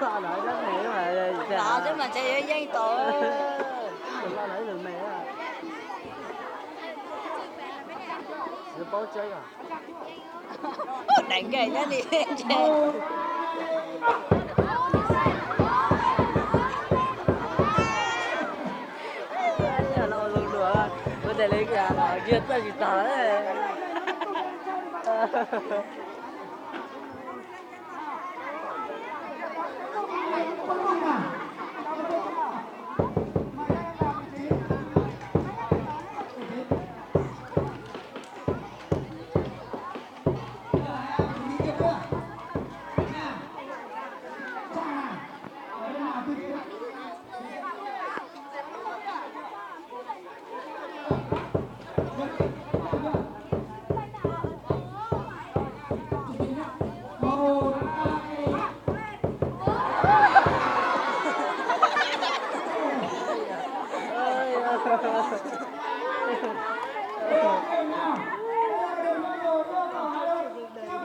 lo đợi đến mẹ mà đó chứ mà chơi với tôi đừng lo đợi được mẹ à được bố chơi à đánh cái nó đi chơi lo luôn nữa bữa đây lấy cái là giết ra gì tới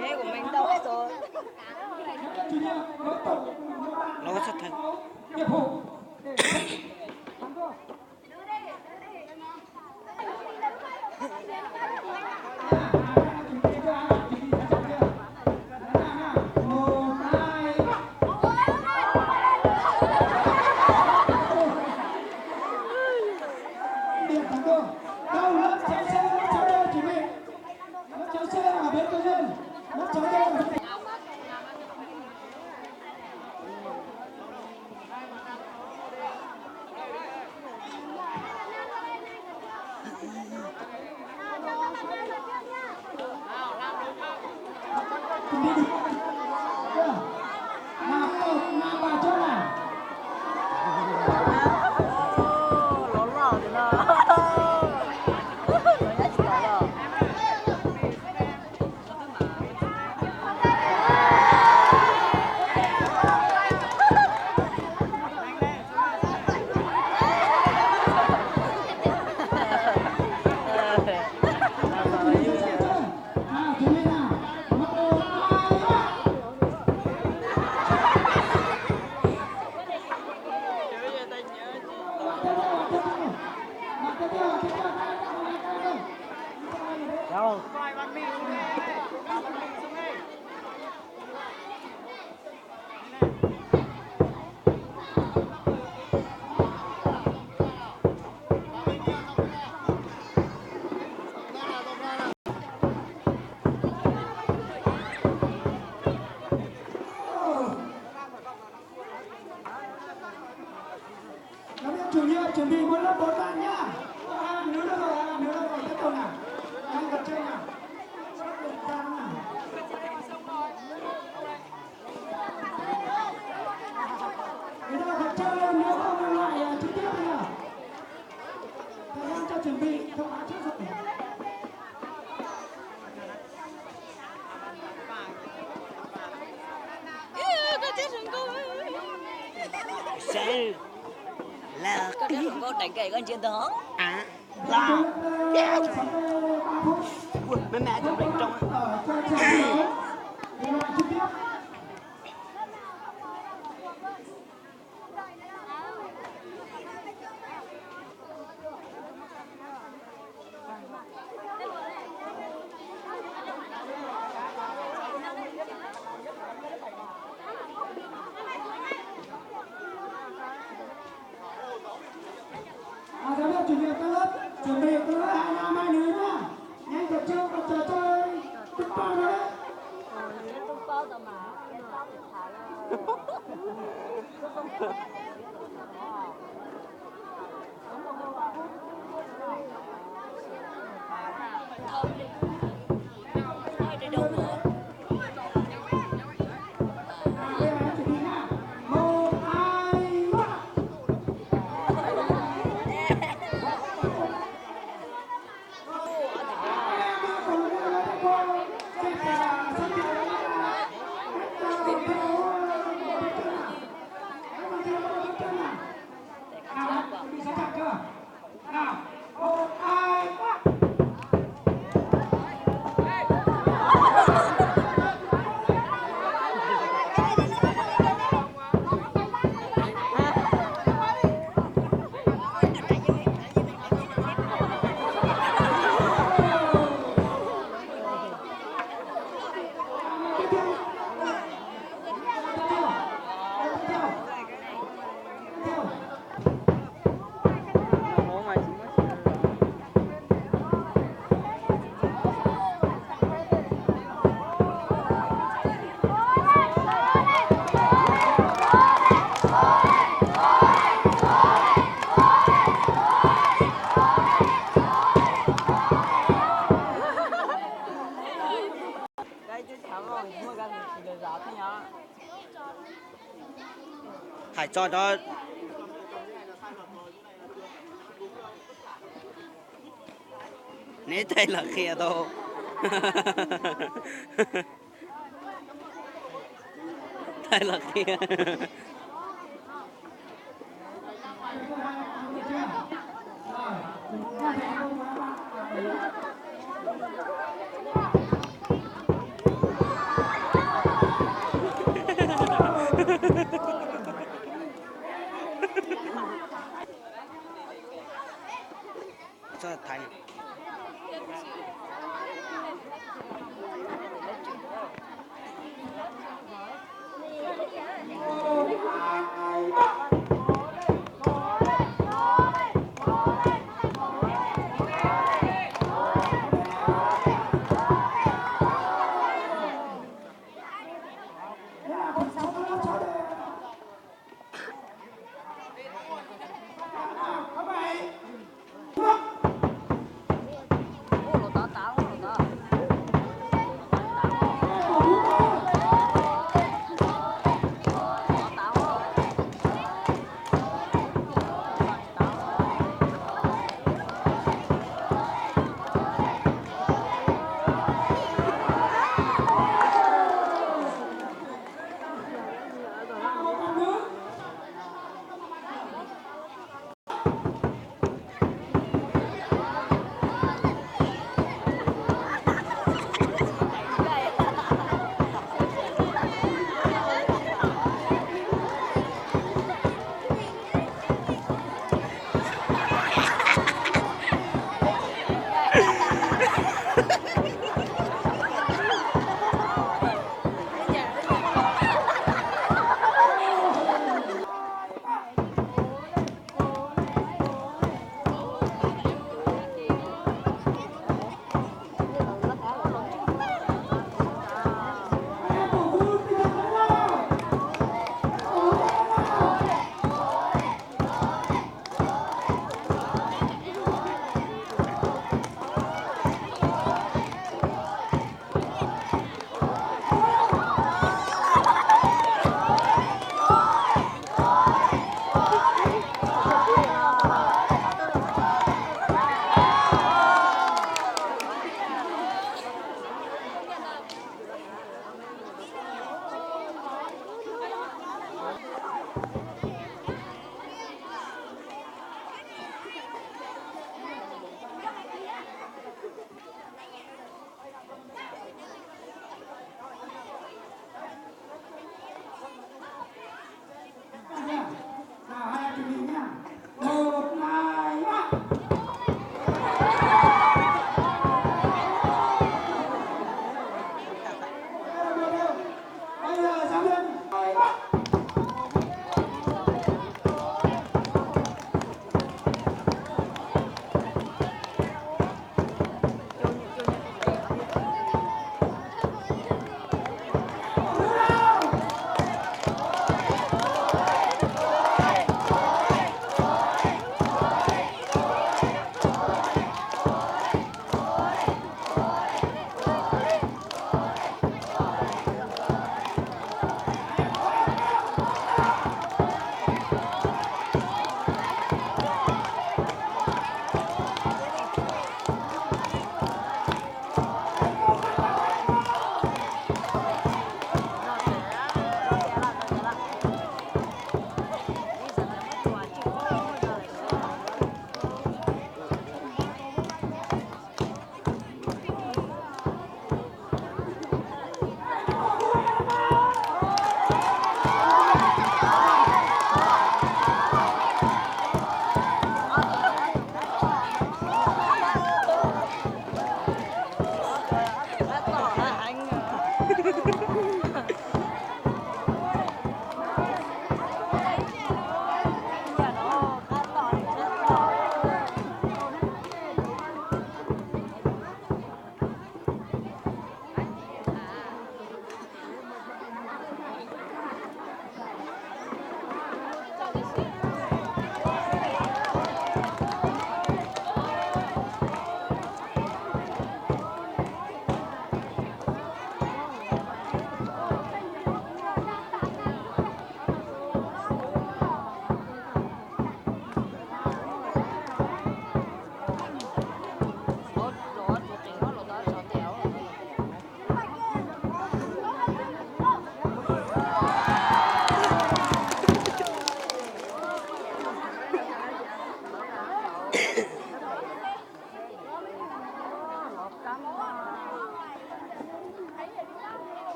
ghế của mình đâu hết rồi nó rất thật đâu chủ nhiệm chuẩn bị một lớp 4 bạn nhá. Nếu được rồi, tiếp tục nào. Anh tập chơi nào. Sắp được ra nào. Người ta phải chơi lên, nếu không lại trực tiếp bây giờ. Thời gian cho chuẩn bị, thông báo trước rồi. sẽ là có đứa con đánh cày con chiến thắng à là ui mấy mẹ trong định trong giáo viên chủ nhiệm các lớp chuẩn bị từ hai nam hai nữ nhá. Nhanh tập trung vào trò chơi tung bao đấy. tung bao tao mà cái tao bị thả Nào, 1, 2, 3. Hải cho đó nế tay là kia đâu tay là kia rất thành Ô, lột táo táo, lột táo. Táo táo.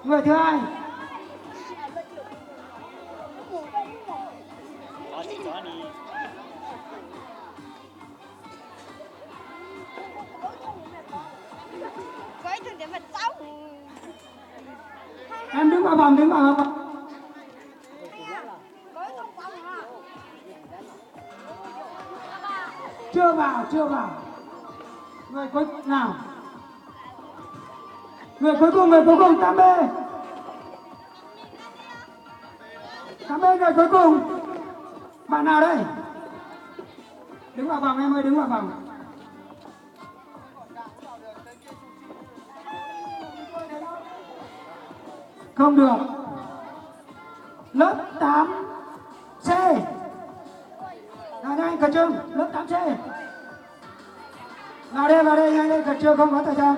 Người thứ hai. Em đứng vào vòng, đứng vào vòng. Chưa vào, chưa vào. Người cuối nào? Người cuối cùng 8B. 8B người cuối cùng. Bạn nào đây? Đứng vào vòng em ơi, đứng vào vòng. Không được. Lớp 8C. Nhanh Khẩn Trương, lớp 8C. Vào đây nhanh đây, Khẩn Trương không có thời gian.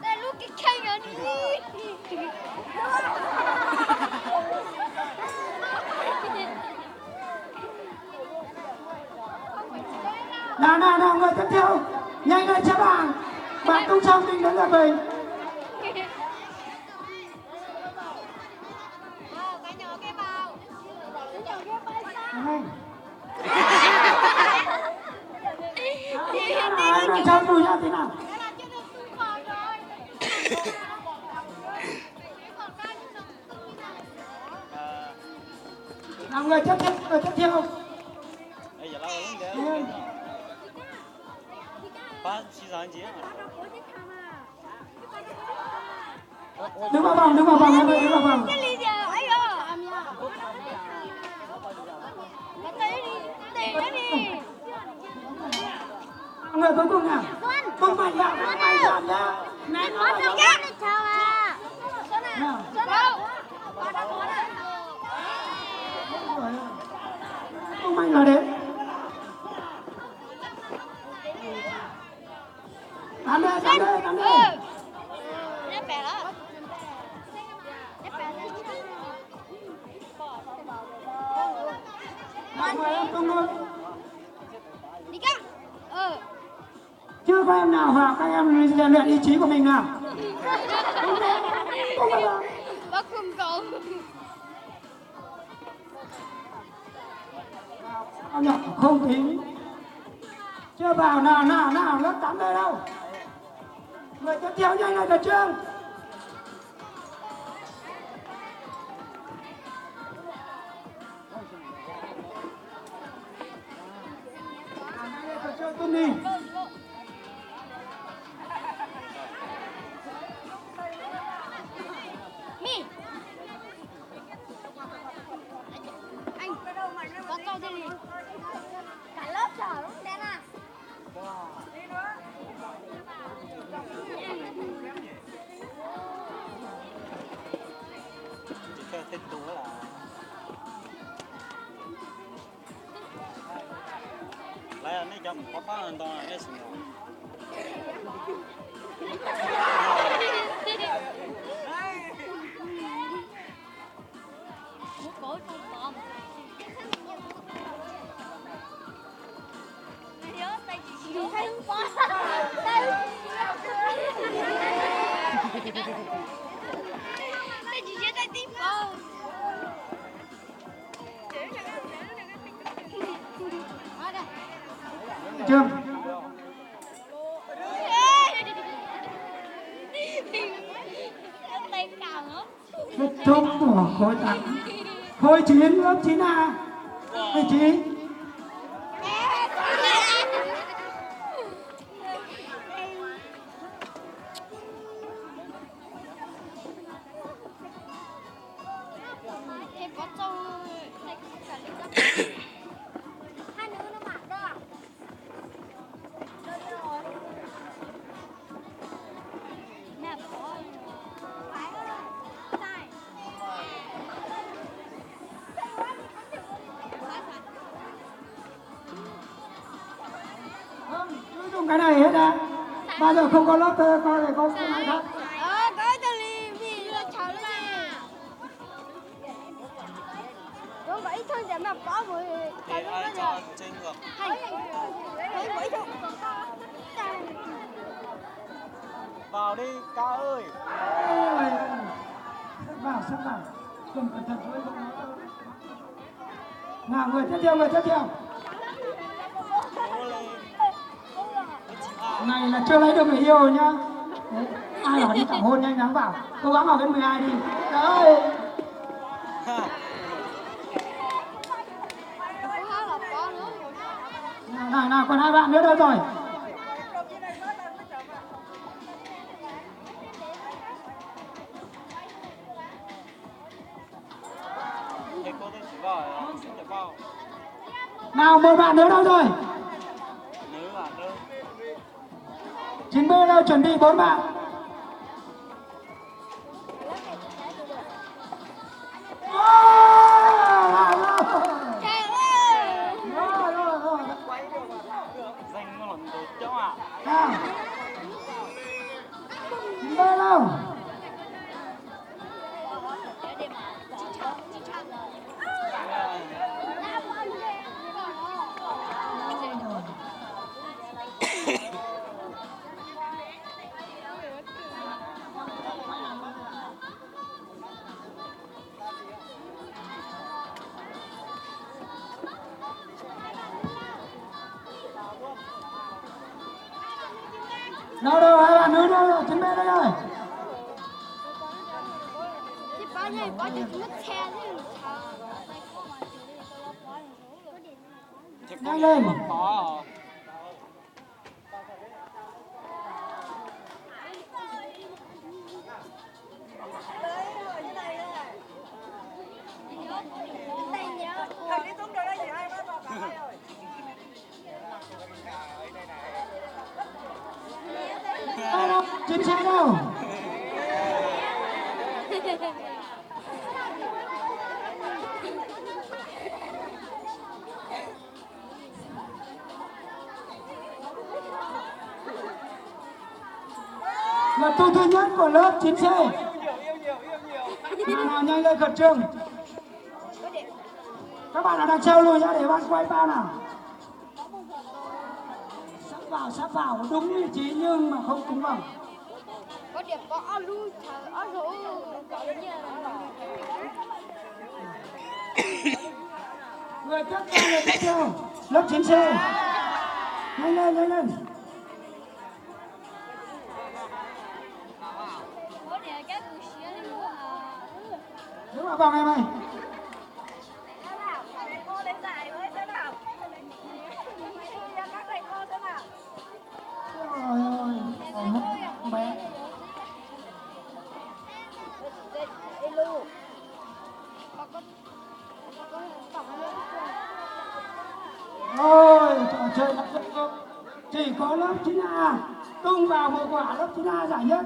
Đây lúc cái kênh ở Nào, người tiếp theo. Nhanh lên xếp hàng. Bạn tung xong đi đến lượt mình. Em cho mùi ra thế nào? Nào người tiếp theo. Đứng vào vòng em ơi, đứng vào vòng. Người cuối cùng nào? Không phải vào, không phải vào nha. Ném mất đâu chứ. Chào à. Không may là đến. Tám đây. Ném bẻ đó. Mời em tung luôn. Đi cả. Chưa có em nào vào, các em rèn luyện ý chí của mình nào. Bác không có. Nhỏ không tính. Chưa vào nào lớp 8 đây đâu. Người tiếp theo nhanh này Khẩn Trương. Khẩn Trương tung đi. Mi. Anh có câu thế gì? Cả lớp chờ lúc đen à? Đi nữa. Thích tú là来啊，那叫我帮人当然也行了。Một cổ trong bom. Nhớ tay chị thấy không có. Tay chị tay tím không. Trương. Tay càng lắm. Kết thúc của khối 8. Khối 9, lớp 9A. Vị trí. Em có trâu này cả linh cấp. Hai nữ nó mặc đó à? Nè có. Phải không? Sai. Không, cứ dùng cái này hết á. Bao giờ không có lớp coi này có cái này khác. Có cho đi vì là cháu là. Đúng vậy. Ấy thôi để mà có người thì ai cho trên ngược. hay mấy chục Vào đi ca ơi. Ôi, sắp vào, cầm cẩn thận với bóng nó. Nào người tiếp theo, Cố lên. này là chưa lấy được người yêu rồi nhá. Đấy, ai bảo đi tảo hôn nhanh chóng vào, cố gắng vào cái 12 đi. Đấy. Nào, còn 2 bạn nữa đâu rồi? Thì cô tôi chỉ vào xin được vào. Nào, 1 bạn nữa đâu rồi? Nữ à đâu. 9B đâu, chuẩn bị 4 bạn. Danh nó hồn đồ chỗ à. Nào. 9B đâu? Đâu, 2 bạn nữa đâu, 9B đây rồi. Thì bao nhiêu có được mất xe chứ Nhanh lên. Có. Thầy đi xuống rồi đây gì ai nói bà ơi. Đâu, 9C đâu? Là tu thứ nhất của lớp 9C. Nào nhanh lên khẩn trương. Các bạn ở đằng sau lùi ra để bạn quay bao nào. Sắp vào đúng vị trí nhưng mà không cúng vào. Có điểm có ở lui ở rồi Người tiếp theo lớp 9C. Nhanh lên. có điểm cái cú xía này nữa Đứng vào ngay mày. cô lên giải với thế nào các thầy cô thế nào Ôi ơi, bé. Ôi, trò chơi chỉ có lớp 9A tung vào một quả lớp 9A giải nhất.